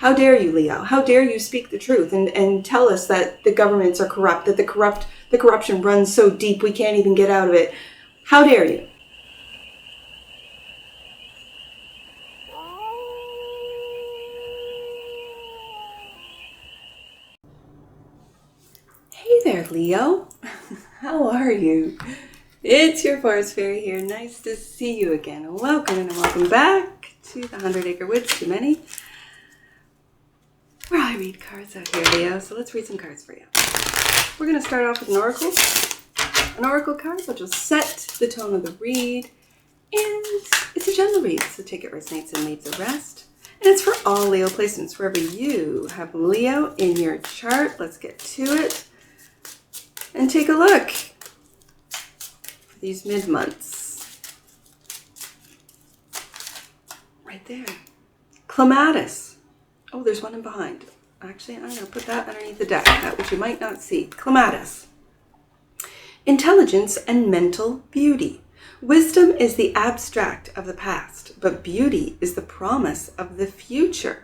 How dare you, Leo? How dare you speak the truth and tell us that the governments are corrupt, that the corruption runs so deep we can't even get out of it? How dare you? Hey there, Leo. How are you? It's your forest fairy here. Nice to see you again. Welcome and welcome back to the 100 Acre Woods Too Many, where I read cards out here, Leo. So let's read some cards for you. We're going to start off with an oracle. An oracle card, which will set the tone of the read. And it's a general read, so take it resonates and leave the rest. And it's for all Leo placements, wherever you have Leo in your chart. Let's get to it and take a look for these mid-months. Right there. Clematis. Oh, there's one in behind. Actually, I'm going to put that underneath the deck, that which you might not see. Clematis. Intelligence and mental beauty. Wisdom is the abstract of the past, but beauty is the promise of the future.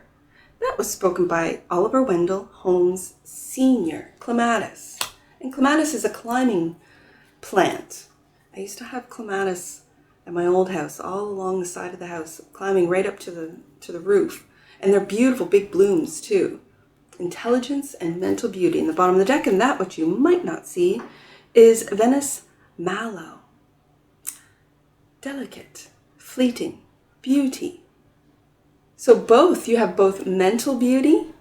That was spoken by Oliver Wendell Holmes Sr., Clematis. And clematis is a climbing plant. I used to have clematis at my old house, all along the side of the house, climbing right up to the roof. And they're beautiful big blooms too. Intelligence and mental beauty. In the bottom of the deck, and that which you might not see, is Venus Mallow. Delicate, fleeting, beauty. So you have both mental beauty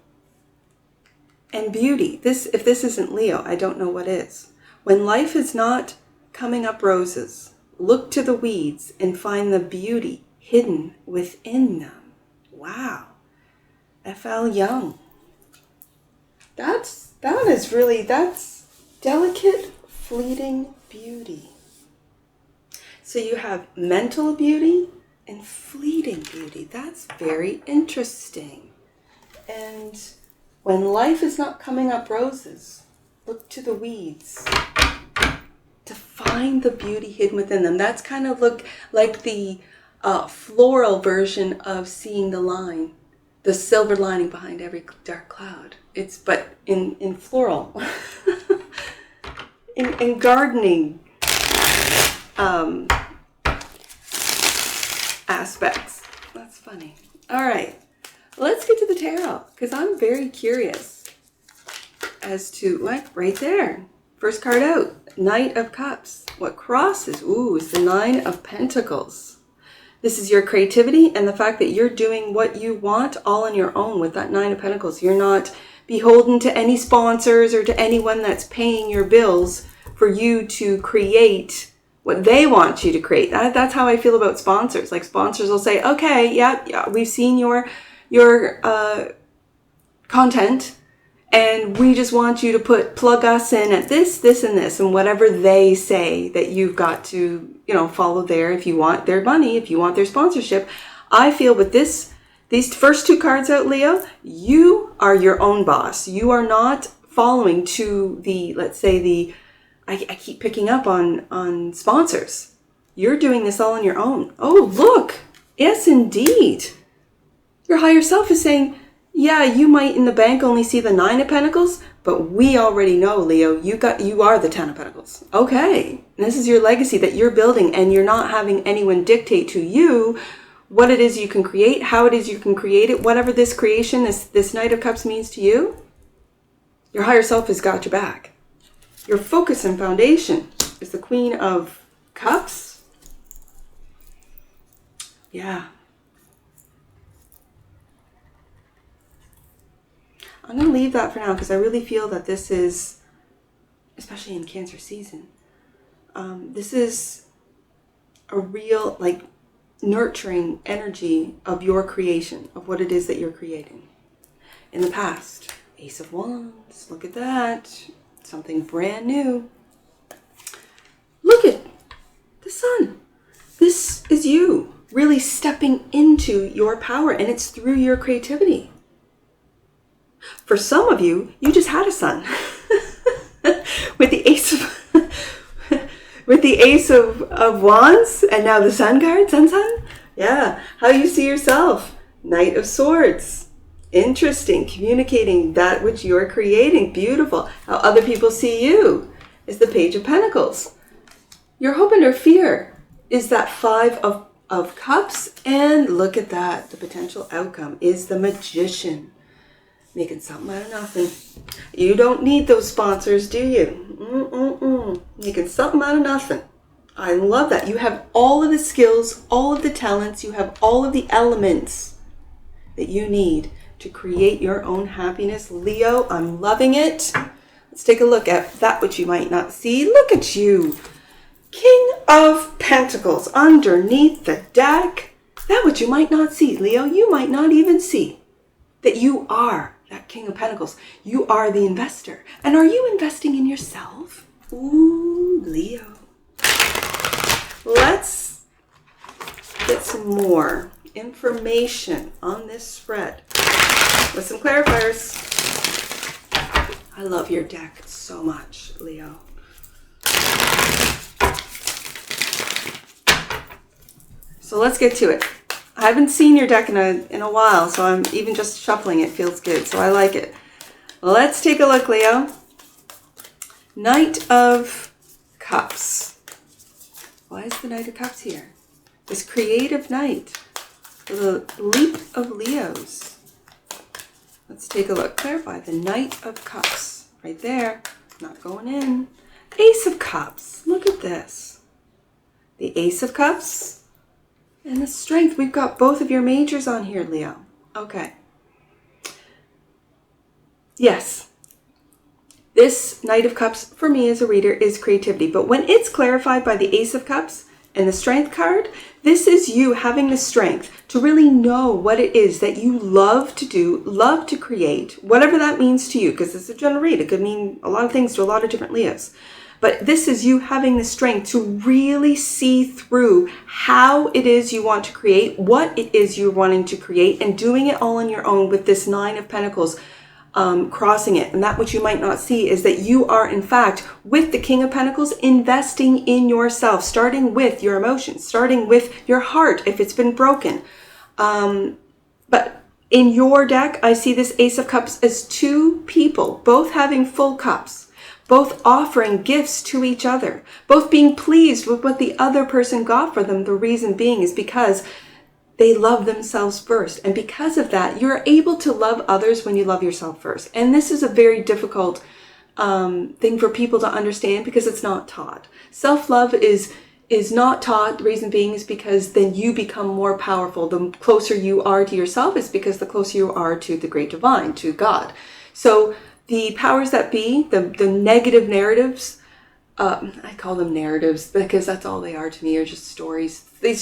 and beauty. If this isn't Leo, I don't know what is. When life is not coming up roses, look to the weeds and find the beauty hidden within them. Wow. F.L. Young. That's delicate, fleeting beauty. So you have mental beauty and fleeting beauty. That's very interesting. And when life is not coming up roses, look to the weeds to find the beauty hidden within them. That's kind of look like the floral version of seeing the line, the silver lining behind every dark cloud. But in floral, in gardening aspects. That's funny. All right. Let's get to the tarot, because I'm very curious as to, right there, first card out, Knight of Cups. What crosses? Ooh, is the Nine of Pentacles. This is your creativity and the fact that you're doing what you want all on your own with that Nine of Pentacles. You're not beholden to any sponsors or to anyone that's paying your bills for you to create what they want you to create. That's how I feel about sponsors. Like, sponsors will say, okay, yeah, we've seen your content, and we just want you to plug us in at this, and this, and whatever they say that you've got to, follow there if you want their money, if you want their sponsorship. I feel with these first two cards out, Leo, you are your own boss. You are not following to the, let's say I keep picking up on sponsors. You're doing this all on your own. Oh, look. Yes, indeed. Your higher self is saying, yeah, you might in the bank only see the Nine of Pentacles, but we already know, Leo, you are the Ten of Pentacles. Okay. And this is your legacy that you're building, and you're not having anyone dictate to you what it is you can create, how it is you can create it, whatever this creation, this Knight of Cups means to you. Your higher self has got your back. Your focus and foundation is the Queen of Cups. Yeah. I'm going to leave that for now, because I really feel that this is, especially in Cancer season, this is a real, nurturing energy of your creation, of what it is that you're creating. In the past, Ace of Wands, look at that. Something brand new. Look at the sun. This is you really stepping into your power, and it's through your creativity. For some of you, you just had a sun with the Ace of Wands, and now the Sun card, sun. Yeah, how you see yourself, Knight of Swords. Interesting. Communicating that which you're creating. Beautiful. How other people see you is the Page of Pentacles. Your hope and your fear is that Five of Cups. And look at that. The potential outcome is the Magician. Making something out of nothing. You don't need those sponsors, do you? Making something out of nothing. I love that. You have all of the skills, all of the talents. You have all of the elements that you need to create your own happiness. Leo, I'm loving it. Let's take a look at that which you might not see. Look at you. King of Pentacles underneath the deck. That which you might not see, Leo. You might not even see that you are that King of Pentacles. You are the investor. And are you investing in yourself? Ooh, Leo. Let's get some more information on this spread with some clarifiers. I love your deck so much, Leo. So let's get to it. I haven't seen your deck in a while, so I'm even just shuffling it feels good, so I like it. Let's take a look, Leo. Knight of Cups. Why is the Knight of Cups here? This creative knight. The leap of Leos. Let's take a look. Clarify. The Knight of Cups. Right there. Not going in. Ace of Cups. Look at this. The Ace of Cups. And the Strength. We've got both of your majors on here, Leo. Okay. Yes. This Knight of Cups, for me as a reader, is creativity. But when it's clarified by the Ace of Cups and the Strength card, this is you having the strength to really know what it is that you love to do, love to create, whatever that means to you, because it's a general read. It could mean a lot of things to a lot of different Leos. But this is you having the strength to really see through how it is you want to create, what it is you're wanting to create, and doing it all on your own with this Nine of Pentacles crossing it. And that which you might not see is that you are, in fact, with the King of Pentacles, investing in yourself, starting with your emotions, starting with your heart if it's been broken. But in your deck, I see this Ace of Cups as two people, both having full cups. Both offering gifts to each other, both being pleased with what the other person got for them. The reason being is because they love themselves first. And because of that, you're able to love others when you love yourself first. And this is a very difficult thing for people to understand because it's not taught. Self-love is not taught. The reason being is because then you become more powerful. The closer you are to yourself is because the closer you are to the great divine, to God. So the powers that be, the negative narratives, I call them narratives because that's all they are to me, are just stories. They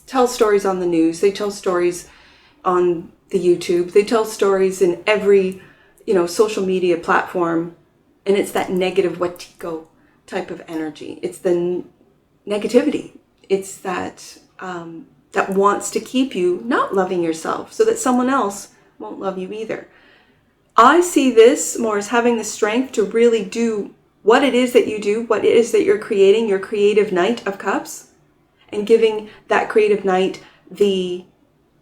tell stories on the news. They tell stories on the YouTube. They tell stories in every, social media platform. And it's that negative Wetiko type of energy. It's the negativity. It's that that wants to keep you not loving yourself so that someone else won't love you either. I see this more as having the strength to really do what it is that you do, what it is that you're creating, your creative Knight of Cups, and giving that creative Knight the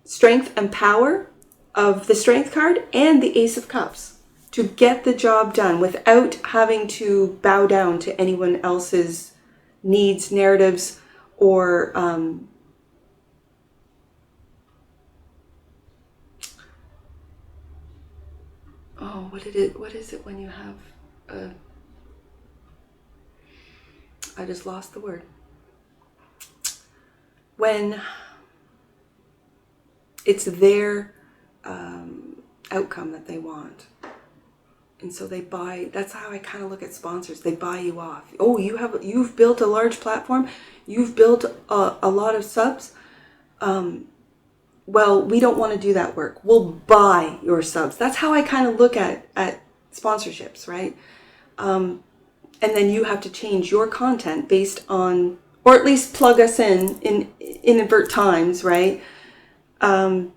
strength and power of the Strength card and the Ace of Cups to get the job done without having to bow down to anyone else's needs, narratives, or what is it when you have I just lost the word. When it's their outcome that they want. And so they buy, that's how I kind of look at sponsors. They buy you off. Oh, you've built a large platform. You've built a lot of subs. Well, we don't want to do that work. We'll buy your subs. That's how I kind of look at sponsorships, right? And then you have to change your content based on, or at least plug us in inadvert times, right? You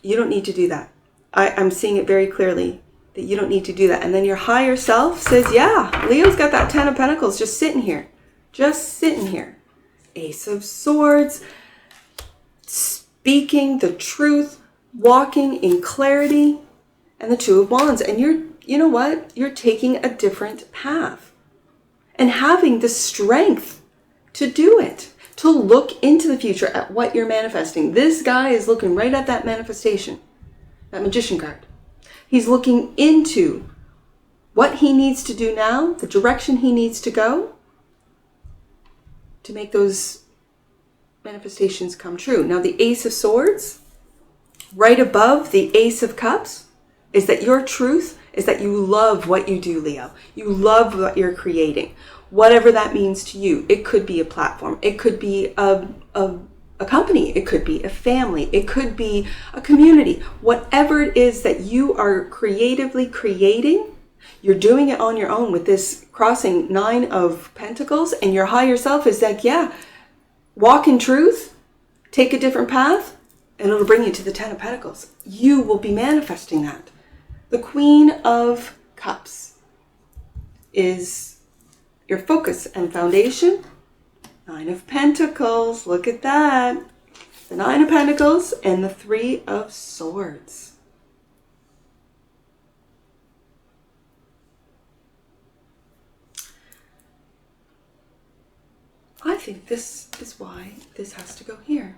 don't need to do that. I'm seeing it very clearly that you don't need to do that. And then your higher self says, yeah, Leo's got that 10 of Pentacles just sitting here. Just sitting here. Ace of Swords. Speaking the truth. Walking in clarity. and the Two of Wands. And you know what? You're taking a different path and having the strength to do it, to look into the future at what you're manifesting. This guy is looking right at that manifestation, that Magician card. He's looking into what he needs to do now, the direction he needs to go to make those manifestations come true. Now, the Ace of Swords, right above the Ace of Cups, is that your truth is that you love what you do, Leo. You love what you're creating, whatever that means to you. It could be a platform. It could be a company. It could be a family. It could be a community. Whatever it is that you are creatively creating, you're doing it on your own with this crossing 9 of Pentacles, and your higher self is like, yeah, walk in truth, take a different path, and it'll bring you to the 10 of Pentacles. You will be manifesting that. The Queen of Cups is your focus and foundation. 9 of Pentacles, look at that. The 9 of Pentacles and the 3 of Swords. I think this is why this has to go here.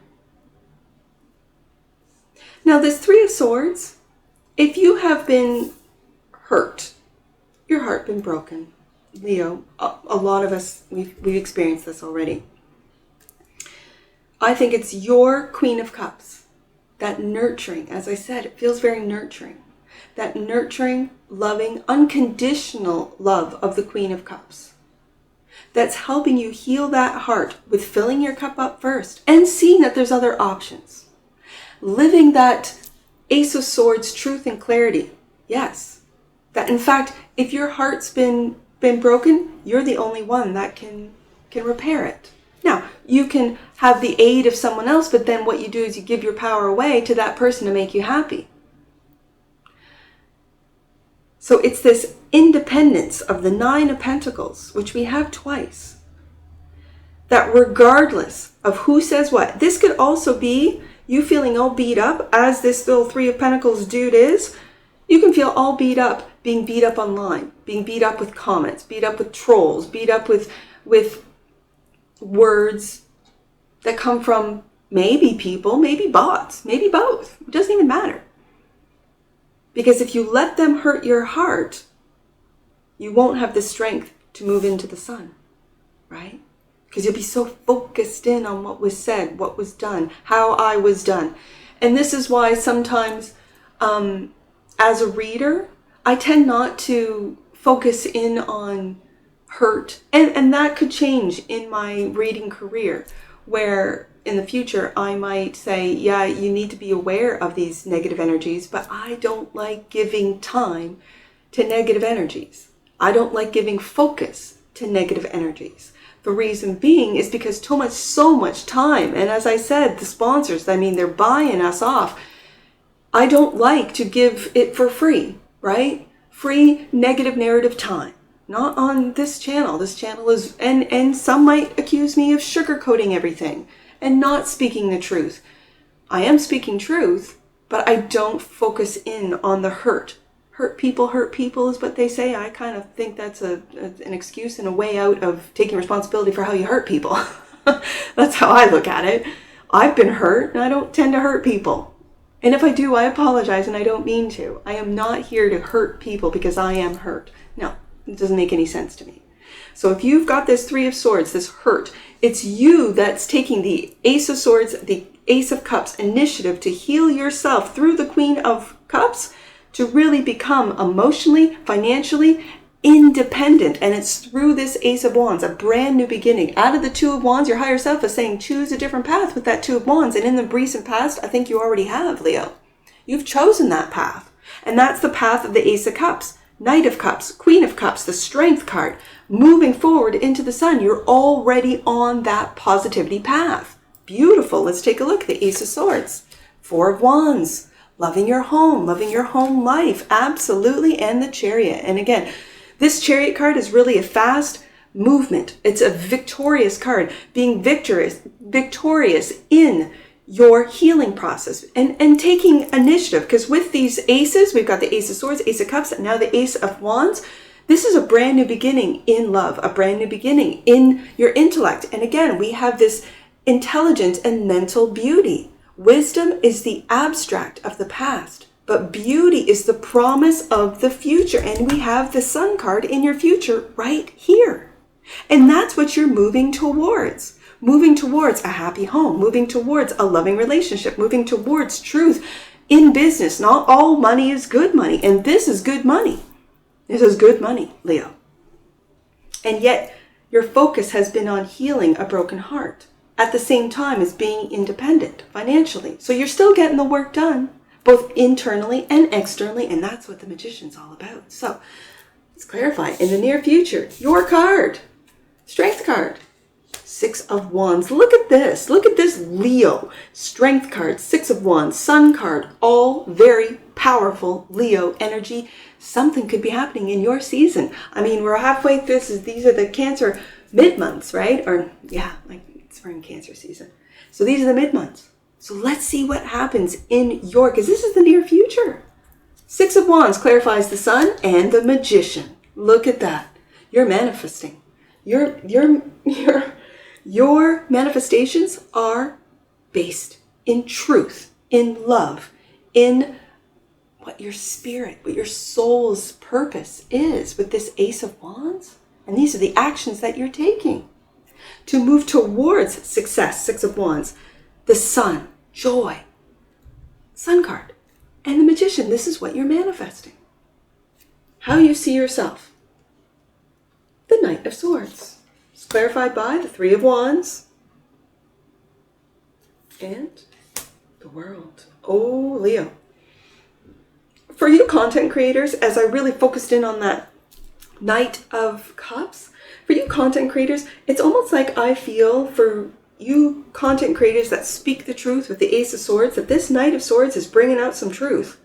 Now, this 3 of Swords, if you have been hurt, your heart been broken, Leo, a lot of us, we've experienced this already. I think it's your Queen of Cups, that nurturing, as I said, it feels very nurturing. That nurturing, loving, unconditional love of the Queen of Cups. That's helping you heal that heart with filling your cup up first and seeing that there's other options. Living that Ace of Swords truth and clarity. Yes. That in fact, if your heart's been broken, you're the only one that can repair it. Now, you can have the aid of someone else, but then what you do is you give your power away to that person to make you happy. So it's this independence of the 9 of Pentacles, which we have twice. That regardless of who says what, this could also be you feeling all beat up, as this little 3 of Pentacles dude is. You can feel all beat up, being beat up online, being beat up with comments, beat up with trolls, beat up with words that come from maybe people, maybe bots, maybe both. It doesn't even matter. Because if you let them hurt your heart, you won't have the strength to move into the sun, right? Because you'll be so focused in on what was said, what was done, how I was done. And this is why sometimes, as a reader, I tend not to focus in on hurt. And that could change in my reading career, where in the future I might say, yeah, you need to be aware of these negative energies, but I don't like giving time to negative energies. I don't like giving focus to negative energies. The reason being is because so much time, and as I said, the sponsors, I mean, they're buying us off. I don't like to give it for free, right? Free negative narrative time. Not on this channel. This channel is, and some might accuse me of sugarcoating everything and not speaking the truth. I am speaking truth, but I don't focus in on the hurt. Hurt people is what they say. I kind of think that's an excuse and a way out of taking responsibility for how you hurt people. That's how I look at it. I've been hurt and I don't tend to hurt people. And if I do, I apologize and I don't mean to. I am not here to hurt people because I am hurt. No, it doesn't make any sense to me. So if you've got this 3 of Swords, this hurt, it's you that's taking the Ace of Swords, the Ace of Cups initiative to heal yourself through the Queen of Cups to really become emotionally, financially independent. And it's through this Ace of Wands, a brand new beginning. Out of the 2 of Wands, your higher self is saying choose a different path with that 2 of Wands. And in the recent past, I think you already have, Leo. You've chosen that path. And that's the path of the Ace of Cups, Knight of Cups, Queen of Cups, the Strength card. Moving forward into the sun, you're already on that positivity path. Beautiful. Let's take a look at the Ace of Swords, 4 of Wands, loving your home life. Absolutely. And the Chariot. And again, this Chariot card is really a fast movement. It's a victorious card, being victorious in your healing process and taking initiative. Because with these aces, we've got the Ace of Swords, Ace of Cups, and now the Ace of Wands. This is a brand new beginning in love, a brand new beginning in your intellect. And again, we have this intelligent and mental beauty. Wisdom is the abstract of the past, but beauty is the promise of the future. And we have the Sun card in your future right here. And that's what you're moving towards. Moving towards a happy home, moving towards a loving relationship, moving towards truth in business. Not all money is good money, and this is good money. This is good money, Leo. And yet your focus has been on healing a broken heart at the same time as being independent financially. So you're still getting the work done, both internally and externally, and that's what the Magician's all about. So let's clarify. In the near future, your card, Strength card. Six of Wands. Look at this. Look at this, Leo. Strength card, Six of Wands, Sun card, all very powerful Leo energy. Something could be happening in your season. I mean, we're halfway through this. These are the Cancer mid-months, right? Or, yeah, like spring Cancer season. So these are the mid-months. So let's see what happens in your, because this is the near future. Six of Wands clarifies the Sun and the Magician. Look at that. You're manifesting. Your manifestations are based in truth, in love, in what your spirit, what your soul's purpose is with this Ace of Wands. And these are the actions that you're taking to move towards success. Six of Wands, the Sun, joy, Sun card, and the Magician. This is what you're manifesting. How you see yourself. The Knight of Swords. It's clarified by the Three of Wands and the World. Oh, Leo. For you content creators, as I really focused in on that Knight of Cups, for you content creators, it's almost like I feel for you content creators that speak the truth with the Ace of Swords, that this Knight of Swords is bringing out some truth.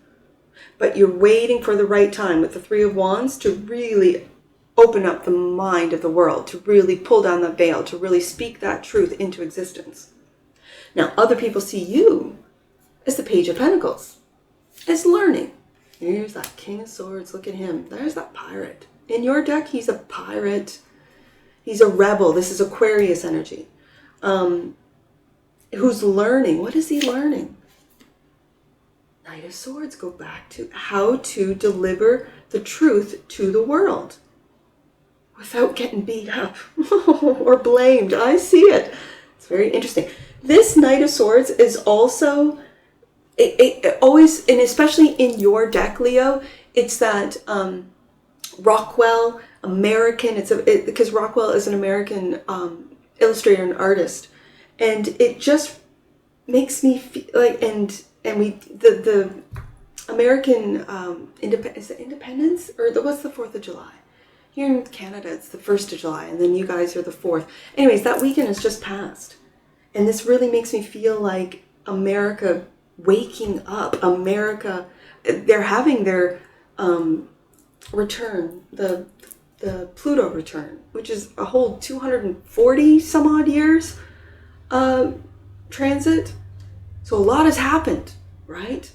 But you're waiting for the right time with the Three of Wands to really open up the mind of the world, to really pull down the veil, to really speak that truth into existence. Now, other people see you as the Page of Pentacles, as learning. Here's that King of Swords. Look at him. There's that pirate. In your deck, he's a pirate. He's a rebel. This is Aquarius energy. Who's learning. What is he learning? Knight of Swords. Go back to how to deliver the truth to the world without getting beat up or blamed. I see it. It's very interesting. This Knight of Swords is also, it always, and especially in your deck, Leo, it's that Rockwell American, because Rockwell is an American illustrator and artist. And it just makes me feel like, the American is it Independence? Or what's the 4th of July? Here in Canada, it's the 1st of July, and then you guys are the 4th. Anyways, that weekend has just passed. And this really makes me feel like America waking up. America, they're having their return, the Pluto return, which is a whole 240 some odd years transit. So a lot has happened, right?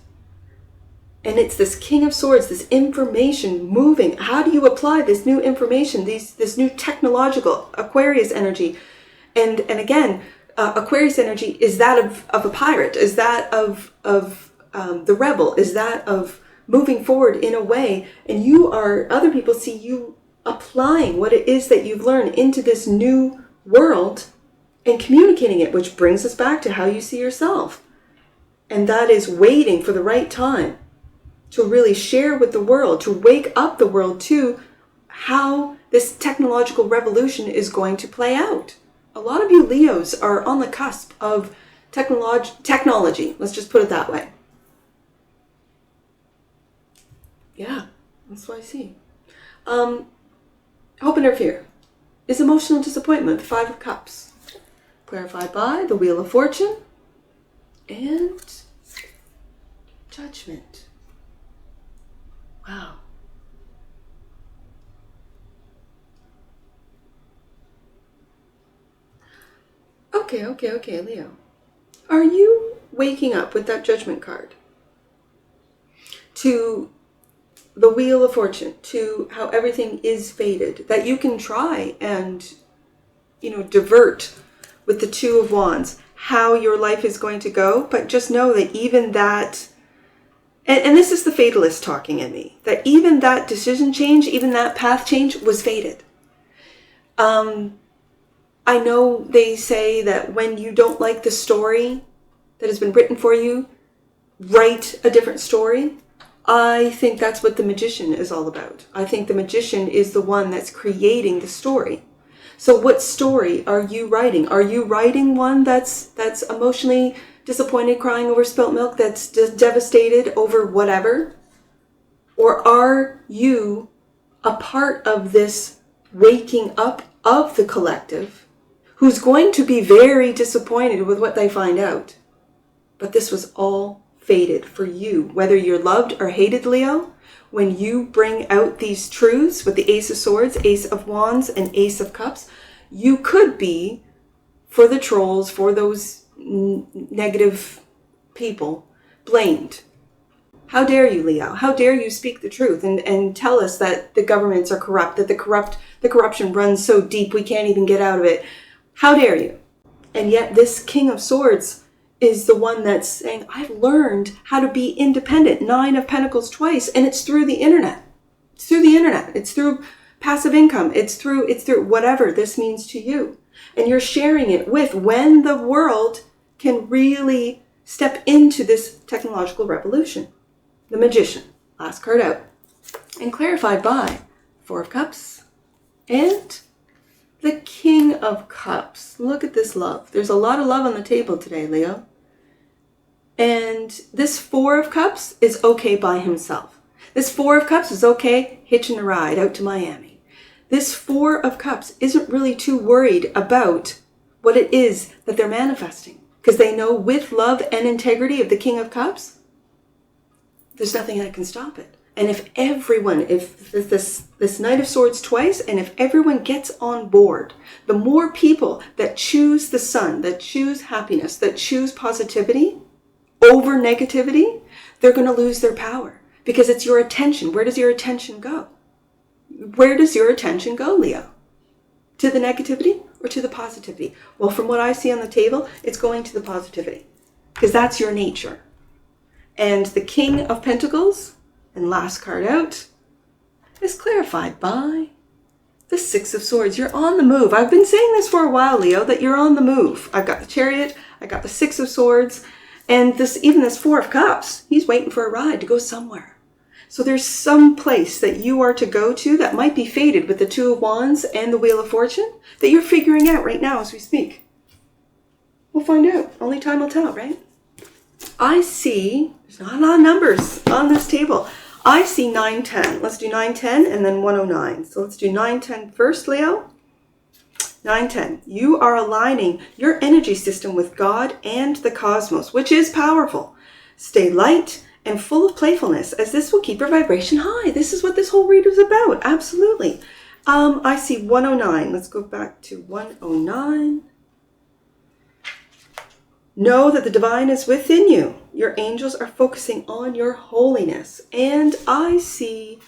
And it's this King of Swords, this information moving. How do you apply this new information, this new technological Aquarius energy? And again, Aquarius energy is that of a pirate, is that of the rebel, is that of moving forward in a way. And other people see you applying what it is that you've learned into this new world and communicating it, which brings us back to how you see yourself. And that is waiting for the right time to really share with the world, to wake up the world to how this technological revolution is going to play out. A lot of you Leos are on the cusp of technology. Let's just put it that way. Yeah, that's what I see. Hope and fear is emotional disappointment, the Five of Cups. Clarified by the Wheel of Fortune and Judgment. Wow. Okay, Leo. Are you waking up with that Judgment card, to the Wheel of Fortune, to how everything is fated, that you can try and, divert with the Two of Wands, how your life is going to go. But just know that even that, and this is the fatalist talking in me, that even that decision change, even that path change was fated. I know they say that when you don't like the story that has been written for you, write a different story. I think that's what the magician is all about. I think the magician is the one that's creating the story. So what story are you writing? Are you writing one that's emotionally disappointed, crying over spilt milk, that's devastated over whatever? Or are you a part of this waking up of the collective who's going to be very disappointed with what they find out? But this was all fated for you, whether you're loved or hated, Leo. When you bring out these truths with the Ace of Swords, Ace of Wands, and Ace of Cups, you could be, for the trolls, for those negative people, blamed. How dare you, Leo? How dare you speak the truth and tell us that the governments are corrupt, that the corruption runs so deep we can't even get out of it? How dare you? And yet this King of Swords is the one that's saying, I've learned how to be independent. 9 of Pentacles twice, and it's through the internet. It's through the internet. It's through passive income. It's through whatever this means to you. And you're sharing it with when the world can really step into this technological revolution. The Magician, last card out. And clarified by 4 of Cups and the King of Cups. Look at this love. There's a lot of love on the table today, Leo. And this 4 of Cups is okay by himself. This 4 of Cups is okay hitching a ride out to Miami. This 4 of Cups isn't really too worried about what it is that they're manifesting, because they know with love and integrity of the King of Cups, there's nothing that can stop it. And if everyone, if this Knight of Swords twice, and if everyone gets on board, the more people that choose the sun, that choose happiness, that choose positivity over negativity, they're going to lose their power, because it's your attention. Where does your attention go? Where does your attention go, Leo? To the negativity or to the positivity? Well, from what I see on the table, it's going to the positivity, because that's your nature. And the King of Pentacles, and last card out, is clarified by the 6 of Swords. You're on the move. I've been saying this for a while, Leo, that you're on the move. I've got the Chariot, I got the 6 of Swords, and even this 4 of Cups, he's waiting for a ride to go somewhere. So there's some place that you are to go to that might be fated with the 2 of Wands and the Wheel of Fortune that you're figuring out right now as we speak. We'll find out. Only time will tell, right? I see, there's not a lot of numbers on this table. I see 910. Let's do 910 and then 109. So let's do 910 first, Leo. 910. You are aligning your energy system with God and the cosmos, which is powerful. Stay light and full of playfulness, as this will keep your vibration high. This is what this whole read is about. Absolutely. I see 109. Let's go back to 109. Know that the divine is within you. Your angels are focusing on your holiness. And I see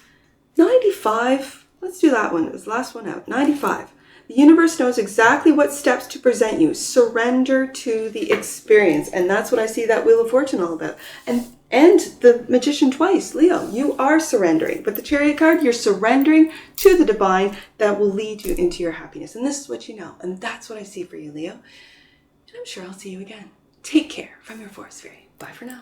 95. Let's do that one. It was the last one out. 95. The universe knows exactly what steps to present you. Surrender to the experience. And that's what I see that Wheel of Fortune all about. And the Magician twice. Leo, you are surrendering. But the Chariot card, you're surrendering to the divine that will lead you into your happiness. And this is what you know. And that's what I see for you, Leo. And I'm sure I'll see you again. Take care from your Forest Fairy. Bye for now.